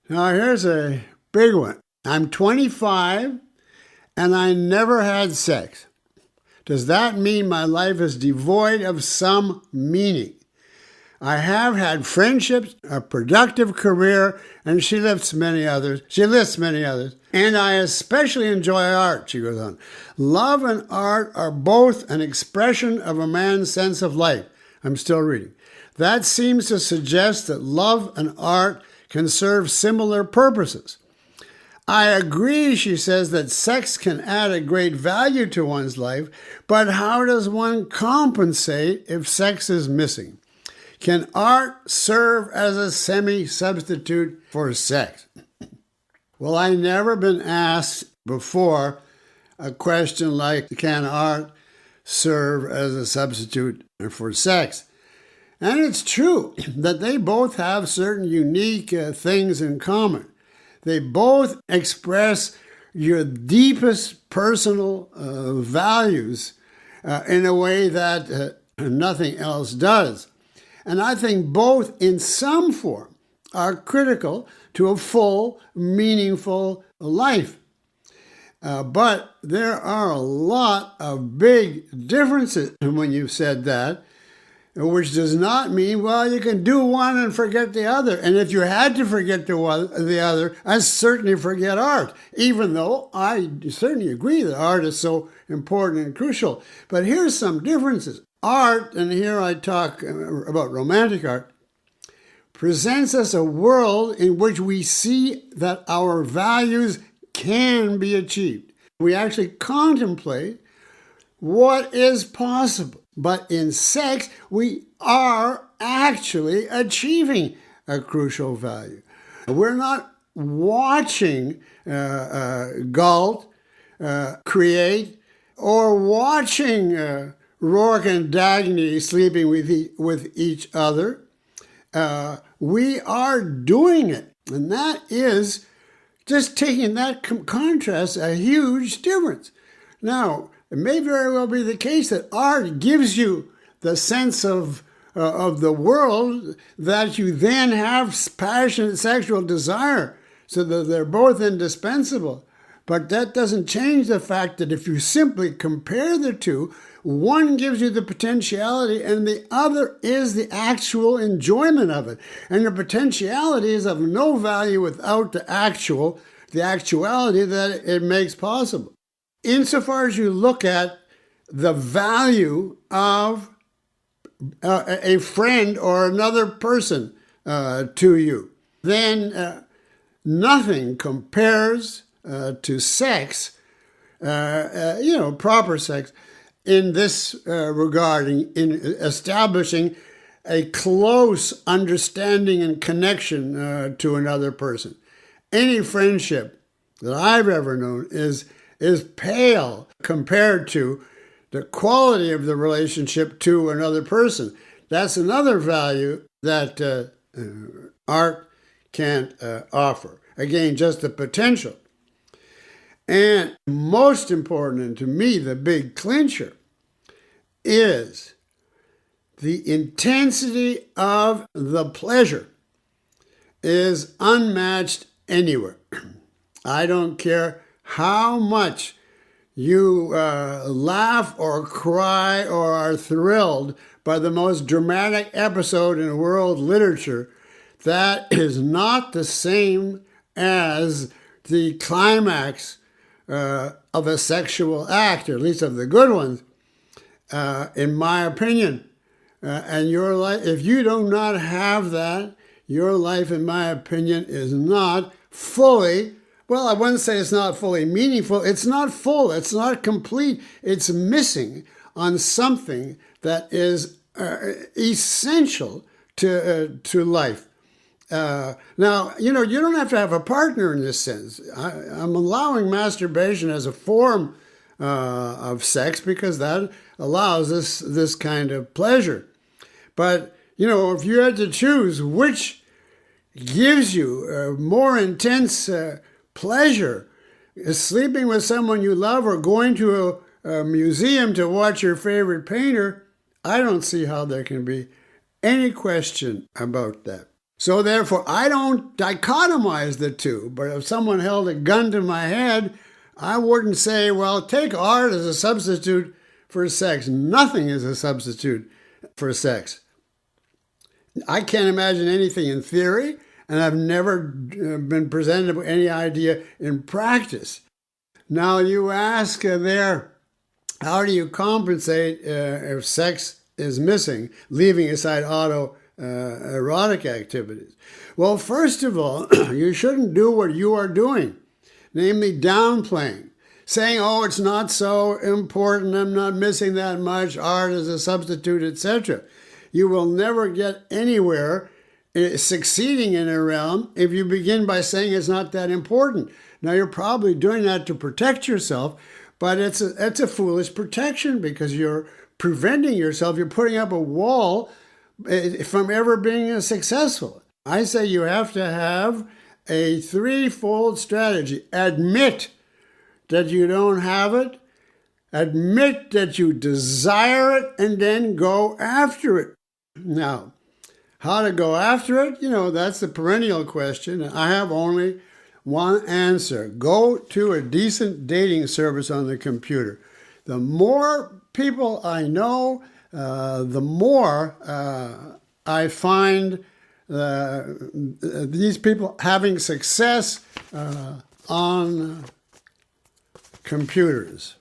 Now here's a big one. I'm 25 and I never had sex. Does that mean my life is devoid of some meaning? I have had friendships, a productive career, and she lists many others. And I especially enjoy art, she goes on. Love and art are both an expression of a man's sense of life. I'm still reading. That seems to suggest that love and art can serve similar purposes. I agree, she says, that sex can add a great value to one's life, but how does one compensate if sex is missing? Can art serve as a semi-substitute for sex? Well, I've never been asked before a question like, can art serve as a substitute for sex? And it's true that they both have certain unique things in common. They both express your deepest personal values in a way that nothing else does. And I think both, in some form, are critical to a full, meaningful life. But there are a lot of big differences when you've said that, which does not mean, well, you can do one and forget the other. And if you had to forget the other, I certainly forget art, even though I certainly agree that art is so important and crucial. But here's some differences. Art, and here I talk about romantic art, presents us a world in which we see that our values can be achieved. We actually contemplate what is possible. But in sex, we are actually achieving a crucial value. We're not watching Galt create or watching Rourke and Dagny sleeping with each other. We are doing it. And that is, just taking that contrast, a huge difference. Now, it may very well be the case that art gives you the sense of the world that you then have passionate sexual desire, so that they're both indispensable. But that doesn't change the fact that if you simply compare the two, one gives you the potentiality and the other is the actual enjoyment of it. And the potentiality is of no value without the actuality that it makes possible. Insofar as you look at the value of a friend or another person to you, then nothing compares to sex, proper sex, in this regard, in establishing a close understanding and connection to another person. Any friendship that I've ever known is pale compared to the quality of the relationship to another person. That's another value that art can't offer. Again, just the potential. And most important, and to me, the big clincher, is the intensity of the pleasure is unmatched anywhere. I don't care how much you laugh or cry or are thrilled by the most dramatic episode in world literature, that is not the same as the climax of a sexual act, or at least of the good ones, in my opinion. And your life, if you do not have that, your life, in my opinion, is not fully, well, I wouldn't say it's not fully meaningful. It's not full. It's not complete. It's missing on something that is essential to life. Now, you don't have to have a partner in this sense. I'm allowing masturbation as a form of sex because that allows this kind of pleasure. But, if you had to choose which gives you more intense pleasure, is sleeping with someone you love or going to a museum to watch your favorite painter, I don't see how there can be any question about that. So therefore, I don't dichotomize the two, but if someone held a gun to my head, I wouldn't say, well, take art as a substitute for sex. Nothing is a substitute for sex. I can't imagine anything in theory, and I've never been presented with any idea in practice. Now you ask there, how do you compensate if sex is missing, leaving aside erotic activities? Well, first of all, you shouldn't do what you are doing, namely downplaying, saying, oh, it's not so important, I'm not missing that much, art is a substitute, etc. You will never get anywhere succeeding in a realm if you begin by saying it's not that important. Now, you're probably doing that to protect yourself, but it's a foolish protection because you're preventing yourself, you're putting up a wall from ever being successful. I say you have to have a threefold strategy. Admit that you don't have it, admit that you desire it, and then go after it. Now, how to go after it? That's the perennial question. I have only one answer. Go to a decent dating service on the computer. The more people I know, the more I find these people having success on computers.